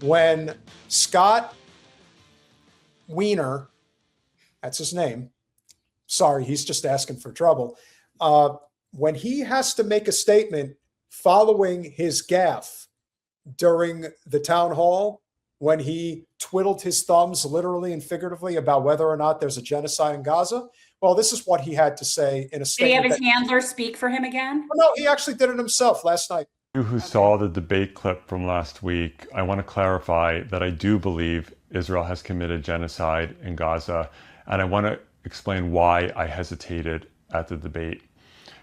when Scott Wiener, that's his name, sorry, he's just asking for trouble, when he has to make a statement following his gaffe during the town hall, when he twiddled his thumbs literally and figuratively about whether or not there's a genocide in Gaza, well, this is what he had to say in a statement. Did he have his handler speak for him again? No, he actually did it himself last night. You who saw the debate clip from last week, I want to clarify that I do believe Israel has committed genocide in Gaza, and I want to explain why I hesitated at the debate.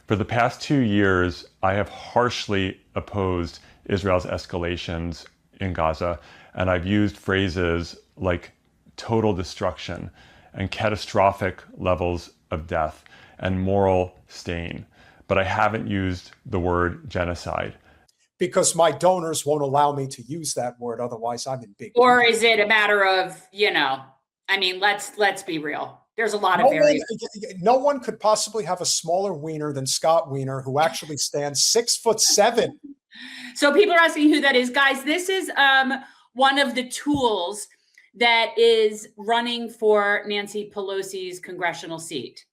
For the past 2 years, I have harshly opposed Israel's escalations in Gaza, and I've used phrases like total destruction and catastrophic levels of death and moral stain, but I haven't used the word genocide. Because my donors won't allow me to use that word, otherwise I'm in big. Or is it a matter of, I mean, let's be real. There's a lot of variables. No one could possibly have a smaller wiener than Scott Wiener, who actually stands 6'7". So people are asking who that is. Guys, this is one of the tools that is running for Nancy Pelosi's congressional seat.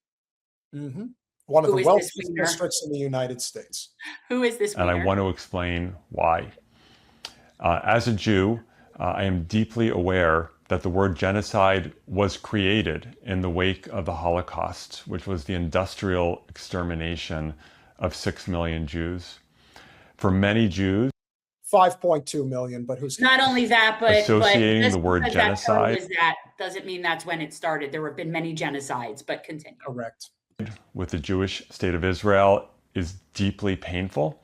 Mm-hmm. One of the wealthiest districts in the United States. Who is this wiener? And I want to explain why. As a Jew, I am deeply aware that the word genocide was created in the wake of the Holocaust, which was the industrial extermination of 6 million Jews. For many Jews, 5.2 million, but who's not only that, but associating the word genocide that doesn't mean that's when it started. There have been many genocides, but continue. Correct. With the Jewish state of Israel is deeply painful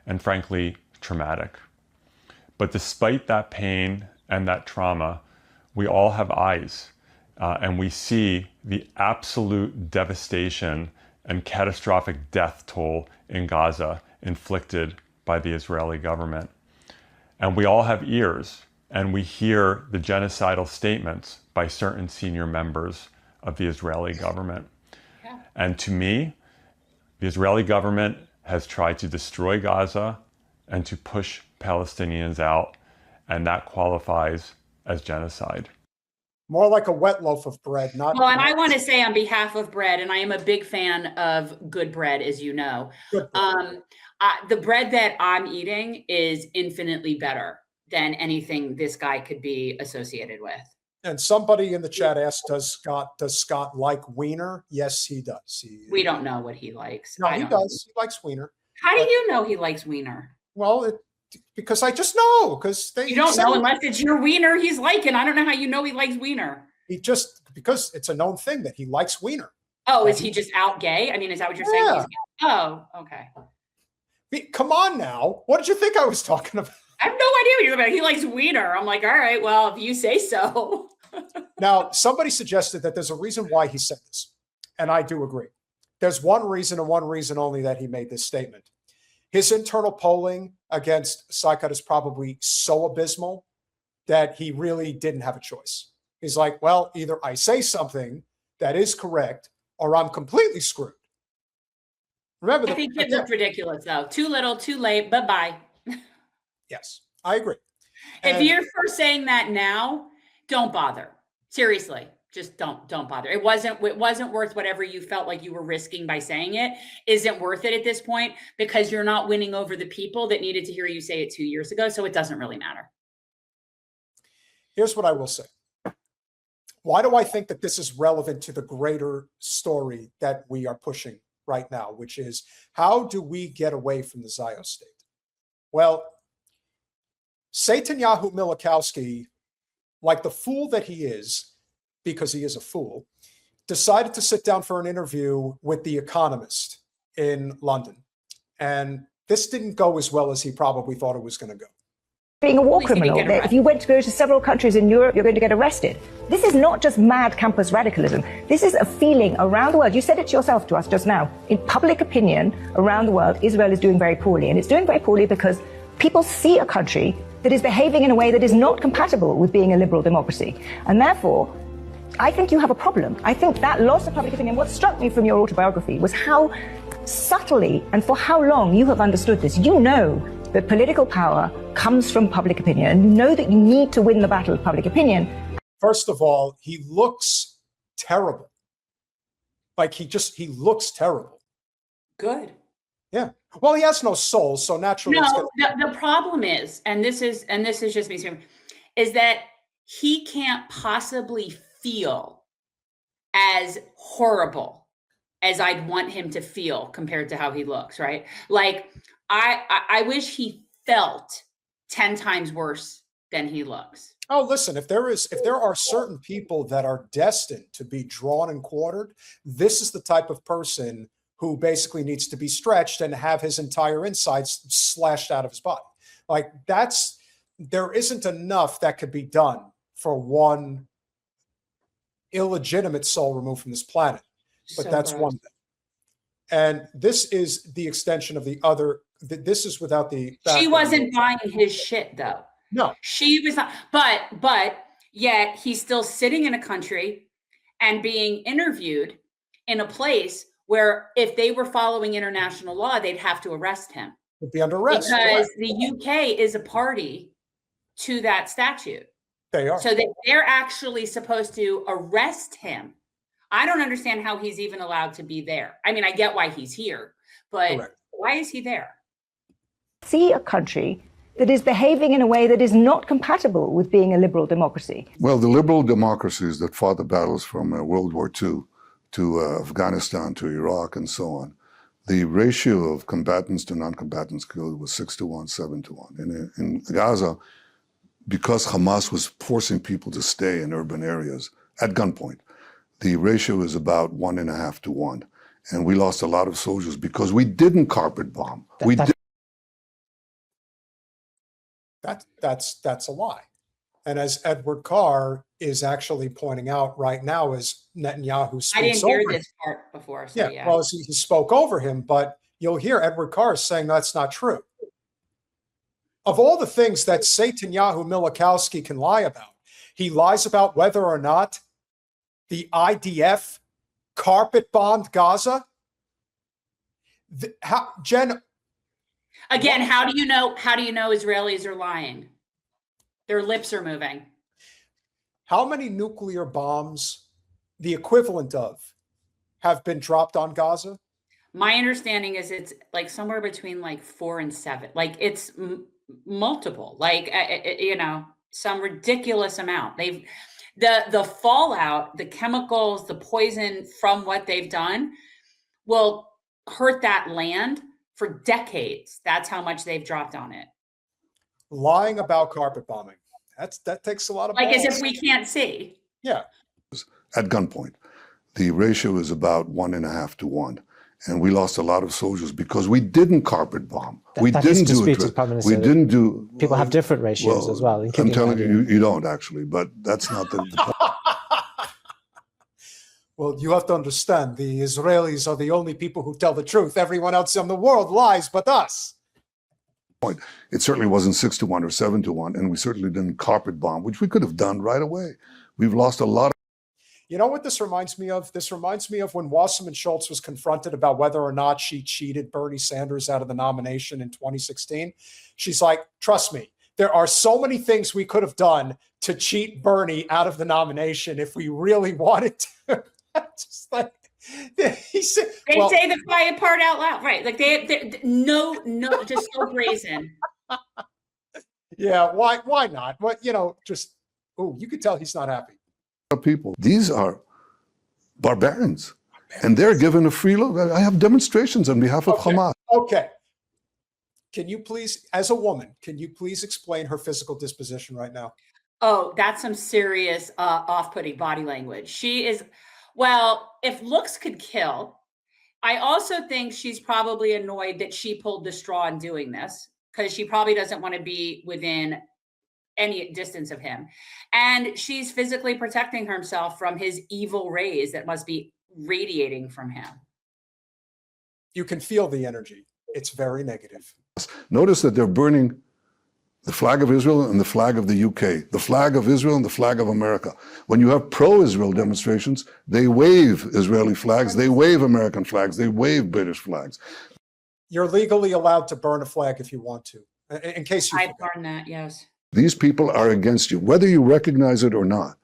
and frankly traumatic. But despite that pain and that trauma, we all have eyes and we see the absolute devastation and catastrophic death toll in Gaza inflicted by the Israeli government. And we all have ears and we hear the genocidal statements by certain senior members of the Israeli government. And to me, the Israeli government has tried to destroy Gaza and to push Palestinians out, and that qualifies as genocide. More like a wet loaf of bread, not. Well, and I want to say on behalf of bread, and I am a big fan of good bread, as you know. The bread that I'm eating is infinitely better than anything this guy could be associated with. And somebody in the chat asked, does Scott like wiener? Yes, he does. We don't know what he likes. No, he does. He likes wiener. How do you know he likes wiener? Well, because I just know. You don't know unless it's your wiener he's liking. I don't know how you know he likes wiener. Because it's a known thing that he likes wiener. Oh, is he just out gay? I mean, is that what you're saying? He's gay? Oh, okay. Come on now. What did you think I was talking about? I have no idea what you're about. He likes wiener. I'm like, all right, well, if you say so. Now, somebody suggested that there's a reason why he said this, and I do agree. There's one reason and one reason only that he made this statement. His internal polling against Saikat is probably so abysmal that he really didn't have a choice. He's like, well, either I say something that is correct or I'm completely screwed. Remember, I think it looked ridiculous, though. Too little, too late, bye-bye. Yes, I agree. If you're first saying that now, don't bother. Seriously, just don't bother. It wasn't worth whatever you felt like you were risking by saying it. Isn't worth it at this point because you're not winning over the people that needed to hear you say it 2 years ago. So it doesn't really matter. Here's what I will say. Why do I think that this is relevant to the greater story that we are pushing right now, which is how do we get away from the Zionist state? Well, Netanyahu Milikowski, like the fool that he is, because he is a fool, decided to sit down for an interview with The Economist in London. And this didn't go as well as he probably thought it was going to go. Being a war criminal, if you went to go to several countries in Europe, you're going to get arrested. This is not just mad campus radicalism. This is a feeling around the world. You said it yourself to us just now. In public opinion around the world, Israel is doing very poorly. And it's doing very poorly because people see a country that is behaving in a way that is not compatible with being a liberal democracy. And therefore, I think you have a problem. I think that loss of public opinion, what struck me from your autobiography was how subtly and for how long you have understood this. You know that political power comes from public opinion, and you know that you need to win the battle of public opinion. First of all, he looks terrible. Like he looks terrible. Good. Yeah. Well, he has no soul, so naturally. No, the problem is, and this is just me saying, is that he can't possibly feel as horrible as I'd want him to feel compared to how he looks, right? Like I wish he felt 10 times worse than he looks. Oh, listen, if there are certain people that are destined to be drawn and quartered, this is the type of person who basically needs to be stretched and have his entire insides slashed out of his body. Like there isn't enough that could be done for one illegitimate soul removed from this planet. But So that's gross. one thing. And this is the extension of the other. This is without the. She background. wasn't buying his shit though. No. She was not, but yet he's still sitting in a country and being interviewed in a place where if they were following international law, they'd have to arrest him. Would be under arrest. Because the UK is a party to that statute. They are. So they're actually supposed to arrest him. I don't understand how he's even allowed to be there. I mean, I get why he's here, but Correct. why is he there? See a country that is behaving in a way that is not compatible with being a liberal democracy. Well, the liberal democracies that fought the battles from World War II to Afghanistan to Iraq and so on, the ratio of combatants to non-combatants killed was 6-1, 7-1. In Gaza, because Hamas was forcing people to stay in urban areas at gunpoint, the ratio is about 1.5 to 1. And we lost a lot of soldiers because we didn't carpet bomb. That's a lie. And as Edward Carr is actually pointing out right now, as Netanyahu speaks I didn't hear over this part before. So yeah. well, he spoke over him, but you'll hear Edward Carr saying that's not true. Of all the things that Netanyahu Milikowski can lie about, he lies about whether or not the IDF carpet bombed Gaza. Jen, Again, how do you know Israelis are lying? Their lips are moving. how many nuclear bombs, the equivalent of, have been dropped on Gaza? My understanding is it's like somewhere between like 4 and 7. Like it's multiple, like, some ridiculous amount. The fallout, the chemicals, the poison from what they've done will hurt that land for decades. That's how much they've dropped on it. Lying about carpet bombing. That takes a lot of Like balls. as if we can't see. Yeah. At gunpoint. The ratio is about 1.5 to 1. And we lost a lot of soldiers because we didn't carpet bomb. We didn't do it. We didn't do. People have different ratios as well. I'm telling you, you don't actually, but that's not the point. Well, you have to understand, the Israelis are the only people who tell the truth. Everyone else in the world lies but us. It certainly wasn't 6-1 or 7-1, and we certainly didn't carpet bomb, which we could have done right away. We've lost a lot. You know what this reminds me of? This reminds me of when Wasserman Schultz was confronted about whether or not she cheated Bernie Sanders out of the nomination in 2016. She's like, trust me, there are so many things we could have done to cheat Bernie out of the nomination if we really wanted to. Just like he said, They say the quiet part out loud, right? Like they no, just so brazen. Yeah, why not? What you could tell he's not happy. People. These are barbarians, and they're given a free look. I have demonstrations on behalf of Hamas. Okay. Can you please, as a woman, explain her physical disposition right now? Oh, that's some serious off-putting body language. She is, well, if looks could kill, I also think she's probably annoyed that she pulled the straw in doing this because she probably doesn't want to be within any distance of him. And she's physically protecting herself from his evil rays that must be radiating from him. You can feel the energy. It's very negative. Notice that they're burning the flag of Israel and the flag of the UK, the flag of Israel and the flag of America. When you have pro-Israel demonstrations, they wave Israeli flags, they wave American flags, they wave British flags. You're legally allowed to burn a flag if you want to. in case you I've forgot. learned that, yes. These people are against you, whether you recognize it or not.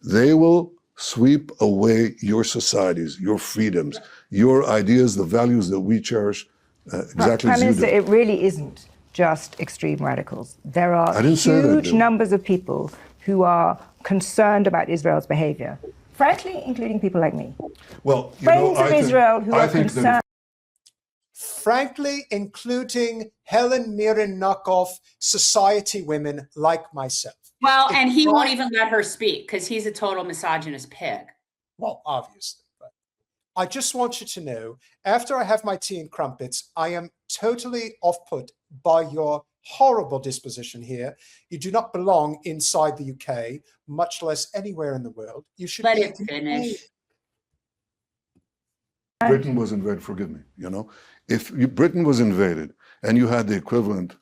They will sweep away your societies, your freedoms, your ideas, the values that we cherish, exactly Prime as you Minister, do. it really isn't just extreme radicals. There are I didn't say that, huge though. numbers of people who are concerned about Israel's behavior, frankly, including people like me. Well, you Friends know, of Israel who I are think that concerned. Frankly, including Helen Mirren knockoff society women like myself. Well, and he won't I- even let her speak because he's a total misogynist pig. Well, obviously. But I just want you to know, after I have my tea and crumpets, I am totally off-put by your horrible disposition here. You do not belong inside the UK, much less anywhere in the world. You should Let be it finish. Britain was invaded, forgive me, you know. If Britain was invaded and you had the equivalent,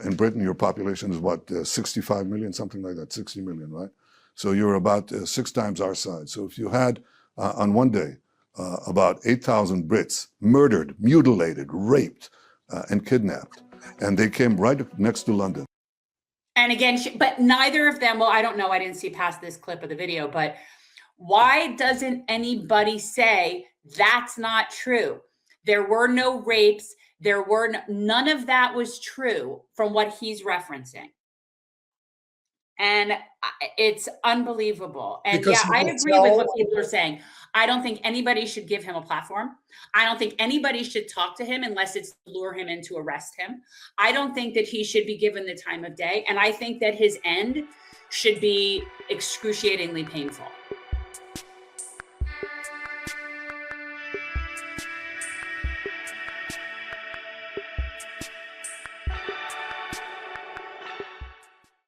in Britain, your population is what, 65 million, something like that, 60 million, right? So you're about 6 times our size. So if you had, on one day, about 8,000 Brits murdered, mutilated, raped, and kidnapped, and they came right next to London. And again, but neither of them, well, I don't know. I didn't see past this clip of the video, but why doesn't anybody say that's not true? There were no rapes. There were none of that was true from what he's referencing. And it's unbelievable. And Because yeah, I you agree will with tell- what people are saying. I don't think anybody should give him a platform. I don't think anybody should talk to him unless it's to lure him in to arrest him. I don't think that he should be given the time of day. And I think that his end should be excruciatingly painful.